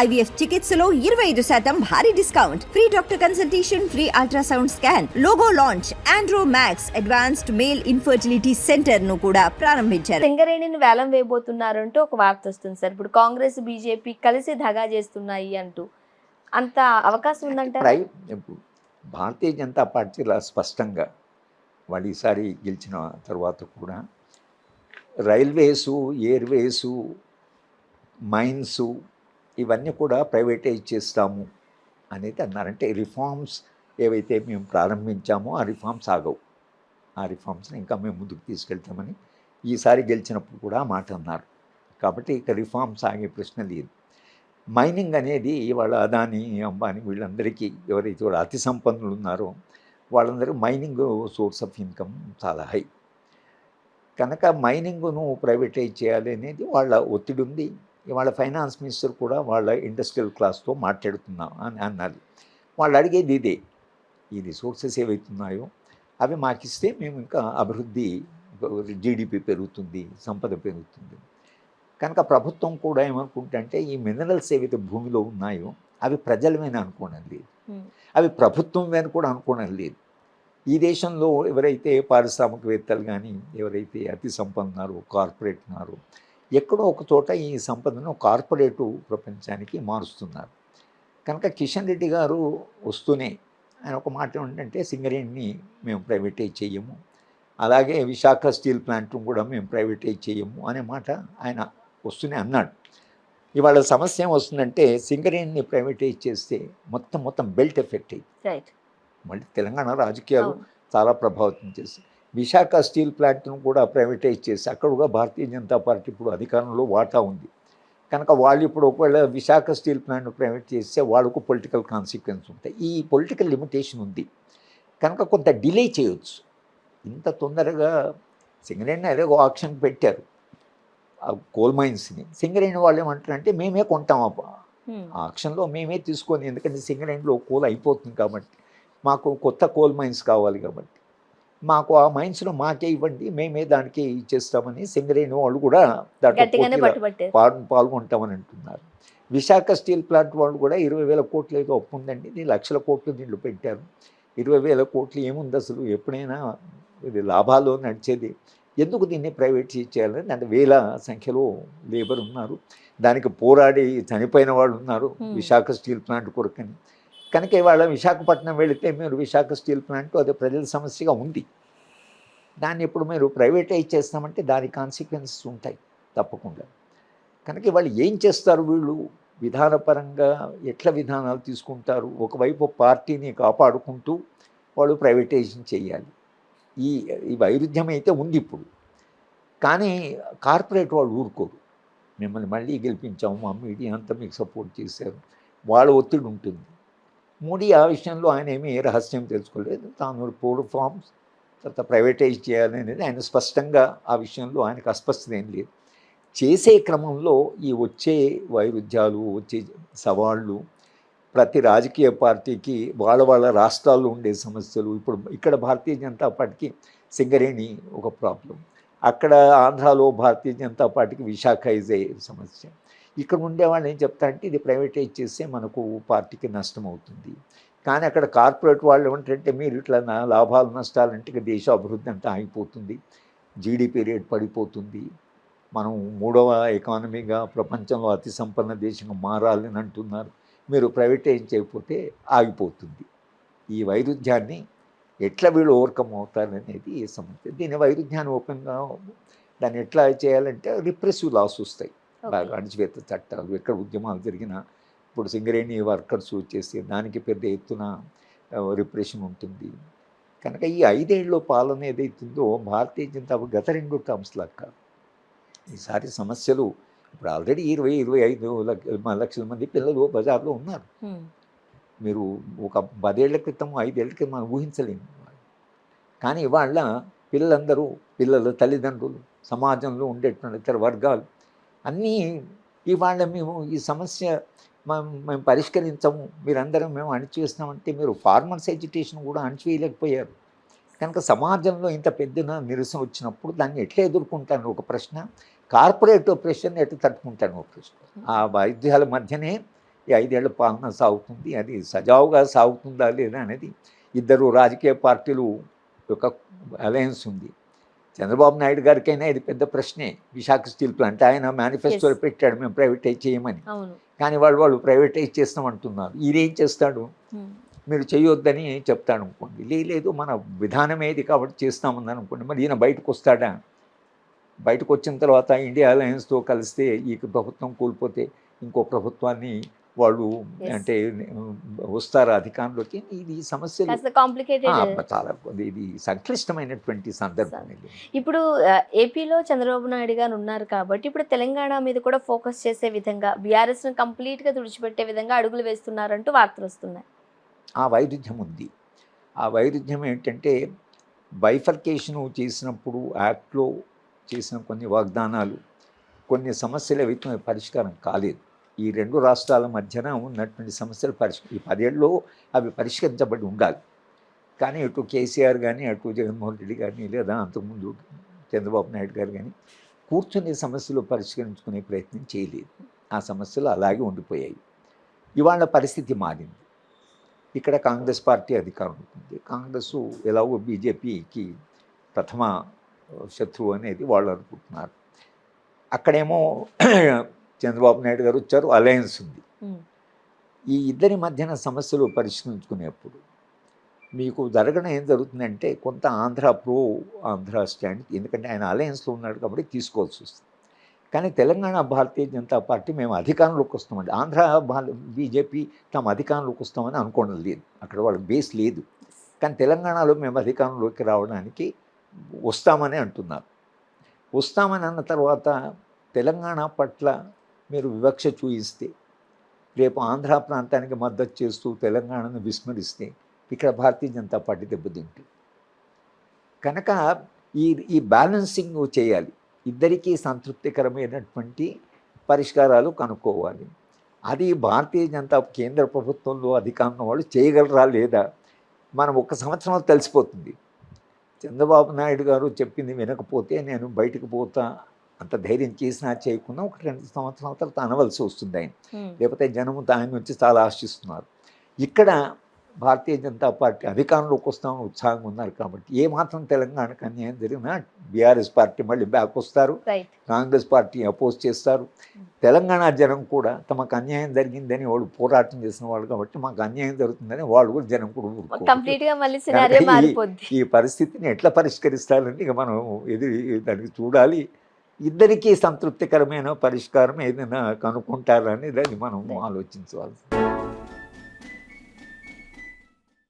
IVF చికిత్సలో 25% భారీ discount, free doctor consultation, free ultrasound scan, logo launch, Andro max advanced male infertility centre ను కూడా ప్రారంభించారు. సింగరేణిని వేలం వేయబోతున్నారంటూ ఒక వార్త వస్తుంది సార్. ఇప్పుడు కాంగ్రెస్ బీజేపీ కలిసి దగా చేస్తున్నాయి అంటూ అంత అవకాశం ఉందంటారా? భారతీయ జనతా పార్టీలో స్పష్టంగా వాళ్ళు ఈసారి గెలిచిన తర్వాత కూడా రైల్వేసు, ఎయిర్వేసు, మైన్సు ఇవన్నీ కూడా ప్రైవేటైజ్ చేస్తాము అనేది అన్నారంటే రిఫార్మ్స్ ఏవైతే మేము ప్రారంభించామో ఆ రిఫార్మ్స్ ఆగవు. ఆ రిఫార్మ్స్ని ఇంకా మేము ముందుకు తీసుకెళ్తామని ఈసారి గెలిచినప్పుడు కూడా మాట అన్నారు. కాబట్టి ఇక రిఫార్మ్స్ ఆగే ప్రశ్న లేదు. మైనింగ్ అనేది ఇవాళ అదాని, అంబానీ వీళ్ళందరికీ ఎవరైతే కూడా అతి సంపన్నులు ఉన్నారో వాళ్ళందరూ మైనింగ్ సోర్స్ ఆఫ్ ఇన్కమ్ చాలా హై. కనుక మైనింగ్ను ప్రైవేటైజ్ చేయాలి అనేది వాళ్ళ ఒత్తిడి ఉంది. ఇవాళ ఫైనాన్స్ మినిస్టర్ కూడా వాళ్ళ ఇండస్ట్రియల్ క్లాస్తో మాట్లాడుతున్నాం అని అన్నారు. వాళ్ళు అడిగేది ఇదే, ఈ రిసోర్సెస్ ఏవైతున్నాయో అవి మాకిస్తే మేము ఇంకా అభివృద్ధి, జీడిపి పెరుగుతుంది, సంపద పెరుగుతుంది. కనుక ప్రభుత్వం కూడా ఏమనుకుంటుంటే ఈ మినరల్స్ ఏవైతే భూమిలో ఉన్నాయో అవి ప్రజలమేనా అనుకోవడం లేదు, అవి ప్రభుత్వమేని కూడా అనుకోవడం లేదు. ఈ దేశంలో ఎవరైతే పారిశ్రామికవేత్తలు కానీ ఎవరైతే అతి సంపన్నున్నారో, కార్పొరేట్ ఉన్నారో, ఎక్కడో ఒక చోట ఈ సంపదను కార్పొరేటు ప్రపంచానికి మారుస్తున్నారు. కనుక కిషన్ రెడ్డి గారు వస్తూనే ఆయన ఒక మాట ఏంటంటే సింగరేణిని మేము ప్రైవేటైజ్ చేయము, అలాగే విశాఖ స్టీల్ ప్లాంట్ను కూడా మేము ప్రైవేటైజ్ చేయము అనే మాట ఆయన వస్తూనే అన్నాడు. ఇవాళ సమస్య ఏం వస్తుందంటే సింగరేణిని ప్రైవేటైజ్ చేస్తే మొత్తం బెల్ట్ ఎఫెక్ట్ అయింది. మళ్ళీ తెలంగాణ రాజకీయాలు చాలా ప్రభావితం చేస్తాయి. విశాఖ స్టీల్ ప్లాంట్ను కూడా ప్రైవేటైజ్ చేసి అక్కడ కూడా భారతీయ జనతా పార్టీ ఇప్పుడు అధికారంలో వాటా ఉంది. కనుక వాళ్ళు ఇప్పుడు ఒకవేళ విశాఖ స్టీల్ ప్లాంట్ను ప్రైవేట్ చేస్తే వాళ్ళకు పొలిటికల్ కాన్సిక్వెన్స్ ఉంటాయి. ఈ పొలిటికల్ లిమిటేషన్ ఉంది కనుక కొంత డిలే చేయొచ్చు. ఇంత తొందరగా సింగరేణి అదే ఆప్షన్ పెట్టారు కోల్ మైన్స్ని. సింగరేణి వాళ్ళు ఏమంటారంటే మేమే కొంటాం ఆప్షన్లో, మేమే తీసుకొని, ఎందుకంటే సింగరేణిలో కోల్ అయిపోతుంది కాబట్టి మాకు కొత్త కోల్ మైన్స్ కావాలి కాబట్టి మాకు ఆ మైన్స్లో మాకే ఇవ్వండి, మేమే దానికి ఇచ్చేస్తామని సింగరేణి వాళ్ళు కూడా దాంట్లో పాల్గొంటామని అంటున్నారు. విశాఖ స్టీల్ ప్లాంట్ వాళ్ళు కూడా 20,000 కోట్లు ఏదో అప్పు ఉందండి, ఇది లక్షల కోట్లు దీంట్లో పెట్టారు. 20,000 కోట్లు ఏముంది అసలు, ఎప్పుడైనా ఇది లాభాలు నడిచేది, ఎందుకు దీన్ని ప్రైవేట్ చేయాలని. అంటే వేల సంఖ్యలో లేబర్ ఉన్నారు, దానికి పోరాడి చనిపోయిన వాళ్ళు ఉన్నారు విశాఖ స్టీల్ ప్లాంట్ కొరకని. కనుక ఇవాళ విశాఖపట్నం వెళితే మీరు విశాఖ స్టీల్ ప్లాంట్ అది ప్రజల సమస్యగా ఉంది, దాన్ని ఇప్పుడు మీరు ప్రైవేటైజ్ చేస్తామంటే దాని కాన్సిక్వెన్సెస్ ఉంటాయి తప్పకుండా. కనుక ఇవాళ ఏం చేస్తారు వీళ్ళు, విధానపరంగా ఎట్లా విధానాలు తీసుకుంటారు. ఒకవైపు పార్టీని కాపాడుకుంటూ వాళ్ళు ప్రైవేటైజేషన్ చేయాలి. ఈ వైరుధ్యం అయితే ఉంది ఇప్పుడు. కానీ కార్పొరేట్ వాళ్ళు ఊరుకోరు. మిమ్మల్ని మళ్ళీ గెలిపించాము, మా మీడియా అంతా మీకు సపోర్ట్ చేశారు, వాళ్ళ ఒత్తిడి ఉంటుంది. మోడీ ఆ విషయంలో ఆయన ఏమీ ఏ రహస్యం తెలుసుకోలేదు. తాను పోడు ఫార్మ్స్ తర్వాత ప్రైవేటైజ్ చేయాలనేది ఆయన స్పష్టంగా, ఆ విషయంలో ఆయనకు అస్పష్టత ఏం లేదు. చేసే క్రమంలో ఈ వచ్చే వైరుధ్యాలు, వచ్చే సవాళ్ళు, ప్రతి రాజకీయ పార్టీకి వాళ్ళ రాష్ట్రాల్లో ఉండే సమస్యలు. ఇప్పుడు ఇక్కడ భారతీయ జనతా పార్టీకి సింగరేణి ఒక ప్రాబ్లం, అక్కడ ఆంధ్రాలో భారతీయ జనతా పార్టీకి విశాఖ ఇజ్ ఏ సమస్య. ఇక్కడ ఉండేవాళ్ళు ఏం చెప్తారంటే ఇది ప్రైవేటైజ్ చేస్తే మనకు పార్టీకి నష్టం అవుతుంది. కానీ అక్కడ కార్పొరేట్ వాళ్ళు ఏమంటారంటే మీరు ఇట్లా లాభాలు నష్టాలంటే ఇక దేశ అభివృద్ధి అంతా ఆగిపోతుంది, జీడిపి రేట్ పడిపోతుంది, మనం 3వ ఎకానమీగా ప్రపంచంలో అతి సంపన్న దేశంగా మారాలని అంటున్నారు, మీరు ప్రైవేటైజ్ చేయకపోతే ఆగిపోతుంది. ఈ వైరుధ్యాన్ని ఎట్లా వీళ్ళు ఓవర్కమ్ అవుతారనేది ఈ సమస్య. దీని వైరుధ్యాన్ని ఓపెన్గా దాన్ని ఎట్లా చేయాలంటే రిప్రెసివ్ లాస్ వస్తాయి, బాగా అణచివేత చట్టాలు, ఎక్కడ ఉద్యమాలు జరిగినా. ఇప్పుడు సింగరేణి వర్కర్స్ వచ్చేసి దానికి పెద్ద ఎత్తున రిప్రెషన్ ఉంటుంది. కనుక ఈ 5 ఏళ్ళ పాలన ఏదైతుందో భారతీయ జనతా గత 2 టర్మ్స్ లాగా ఈసారి సమస్యలు. ఇప్పుడు ఆల్రెడీ 20-25 లక్షల మంది పిల్లలు బజార్లో ఉన్నారు. మీరు ఒక 10 ఏళ్ల క్రితం 5 ఏళ్ల క్రితం మనం ఊహించలేము. కానీ ఇవాళ పిల్లల తల్లిదండ్రులు, సమాజంలో ఉండేటువంటి ఇతర వర్గాలు అన్నీ ఇవాళ మేము ఈ సమస్య మేము పరిష్కరించము, మీరందరం మేము అణిచివేస్తామంటే మీరు ఫార్మర్స్ ఎడ్యుకేషన్ కూడా అణిచివేయలేకపోయారు. కనుక సమాజంలో ఇంత పెద్ద నిరసన వచ్చినప్పుడు దాన్ని ఎట్లా ఎదుర్కొంటాను ఒక ప్రశ్న, కార్పొరేట్ ప్రెషర్ని ఎట్లా తట్టుకుంటాను ఒక ప్రశ్న. ఆ వైద్యాల మధ్యనే ఈ 5 ఏళ్ల పాలన సాగుతుంది. అది సజావుగా సాగుతుందా లేదా అనేది ఇద్దరు రాజకీయ పార్టీలు యొక్క అలయన్స్ ఉంది. చంద్రబాబు నాయుడు గారికైనా ఇది పెద్ద ప్రశ్నే. విశాఖ స్టీల్ ప్లాంట్ ఆయన మేనిఫెస్టోలో పెట్టాడు మేము ప్రైవేటైజ్ చేయమని. అవును. కానీ వాళ్ళు ప్రైవేటైజ్ చేస్తామంటున్నారు. ఈయనేం చేస్తాడు? మీరు చేయొద్దని చెప్తాడు అనుకోండి. లేదు మన విధానం ఏది కాబట్టి చేస్తామని అనుకోండి. మరి ఈయన బయటకు వస్తాడా? బయటకు వచ్చిన తర్వాత ఇండియా అలయన్స్తో కలిస్తే ఈ ప్రభుత్వం కూలిపోతే ఇంకో ప్రభుత్వాన్ని వాళ్ళు అంటే వస్తారు అధికారంలోకి. ఇది సమస్యలు కాస్త కాంప్లికేటెడ్. చాలా ఇది సంక్లిష్టమైనటువంటి సందర్భం ఇది. ఇప్పుడు ఏపీలో చంద్రబాబు నాయుడు గారు ఉన్నారు కాబట్టి ఇప్పుడు తెలంగాణ మీద కూడా ఫోకస్ చేసే విధంగా బీఆర్ఎస్ను కంప్లీట్గా తుడిచిపెట్టే విధంగా అడుగులు వేస్తున్నారంటూ వార్తలు వస్తున్నాయి. ఆ వైరుధ్యం ఉంది. ఆ వైరుధ్యం ఏంటంటే బైఫర్కేషను చేసినప్పుడు యాక్ట్లో చేసిన కొన్ని వాగ్దానాలు, కొన్ని సమస్యలు అయితే పరిష్కారం కాలేదు. ఈ 2 రాష్ట్రాల మధ్యన ఉన్నటువంటి సమస్యలు ఈ 10 ఏళ్ళలో అవి పరిష్కరించబడి ఉండాలి. కానీ ఇటు కేసీఆర్ కానీ, అటు జగన్మోహన్ రెడ్డి కానీ, లేదా అంతకుముందు చంద్రబాబు నాయుడు గారు కానీ కూర్చుని సమస్యలు పరిష్కరించుకునే ప్రయత్నం చేయలేదు. ఆ సమస్యలు అలాగే ఉండిపోయాయి. ఇవాళ పరిస్థితి మారింది. ఇక్కడ కాంగ్రెస్ పార్టీ అధికారం ఉంటుంది. కాంగ్రెస్ ఎలాగో బీజేపీకి ప్రథమ శత్రువు అనేది వాళ్ళు అనుకుంటున్నారు. అక్కడేమో చంద్రబాబు నాయుడు గారు వచ్చారు, అలయన్స్ ఉంది. ఈ ఇద్దరి మధ్యన సమస్యలు పరిష్కరించుకునేప్పుడు మీకు జరగడం ఏం జరుగుతుందంటే కొంత ఆంధ్ర స్టాండ్, ఎందుకంటే ఆయన అలయన్స్లో ఉన్నాడు కాబట్టి తీసుకోవాల్సి వస్తుంది. కానీ తెలంగాణ భారతీయ జనతా పార్టీ మేము అధికారంలోకి వస్తామండి. బీజేపీ తమ అధికారంలోకి వస్తామని అనుకోవడం లేదు. అక్కడ వాళ్ళకి బేస్ లేదు. కానీ తెలంగాణలో మేము అధికారంలోకి రావడానికి వస్తామని అంటున్నారు. వస్తామని అన్న తర్వాత తెలంగాణ పట్ల మీరు వివక్ష చూయిస్తే, రేపు ఆంధ్ర ప్రాంతానికి మద్దతు చేస్తూ తెలంగాణను విస్మరిస్తే ఇక్కడ భారతీయ జనతా పార్టీ దెబ్బతింటుంది. కనుక ఈ బ్యాలెన్సింగ్ చేయాలి. ఇద్దరికీ సంతృప్తికరమైనటువంటి పరిష్కారాలు కనుక్కోవాలి. అది భారతీయ జనతా కేంద్ర ప్రభుత్వంలో అధికారంలో వాళ్ళు చేయగలరా లేదా మనం 1 సంవత్సరంలో తెలిసిపోతుంది. చంద్రబాబు నాయుడు గారు చెప్పింది వినకపోతే నేను బయటకు పోతా అంత ధైర్యం చేసినా చేయకుండా 1-2 సంవత్సరాల తర్వాత అనవలసి వస్తుంది ఆయన. లేకపోతే జనము ఆయన నుంచి చాలా ఆశిస్తున్నారు. ఇక్కడ భారతీయ జనతా పార్టీ అధికారంలోకి వస్తామని ఉత్సాహంగా ఉన్నారు కాబట్టి ఏమాత్రం తెలంగాణకు అన్యాయం జరిగినా బీఆర్ఎస్ పార్టీ మళ్ళీ బ్యాక్ వస్తారు, కాంగ్రెస్ పార్టీ అపోజ్ చేస్తారు. తెలంగాణ జనం కూడా తమకు అన్యాయం జరిగిందని వాళ్ళు పోరాటం చేసిన వాళ్ళు కాబట్టి మాకు అన్యాయం జరుగుతుందని వాళ్ళు కూడా జనం కూడా ఈ పరిస్థితిని ఎట్లా పరిష్కరిస్తారంటే ఇక మనం దానికి చూడాలి. ఇద్దరికీ సంతృప్తికరమైన పరిష్కారం ఏదైనా కనుక్కుంటారని దాన్ని మనం ఆలోచించవాలి.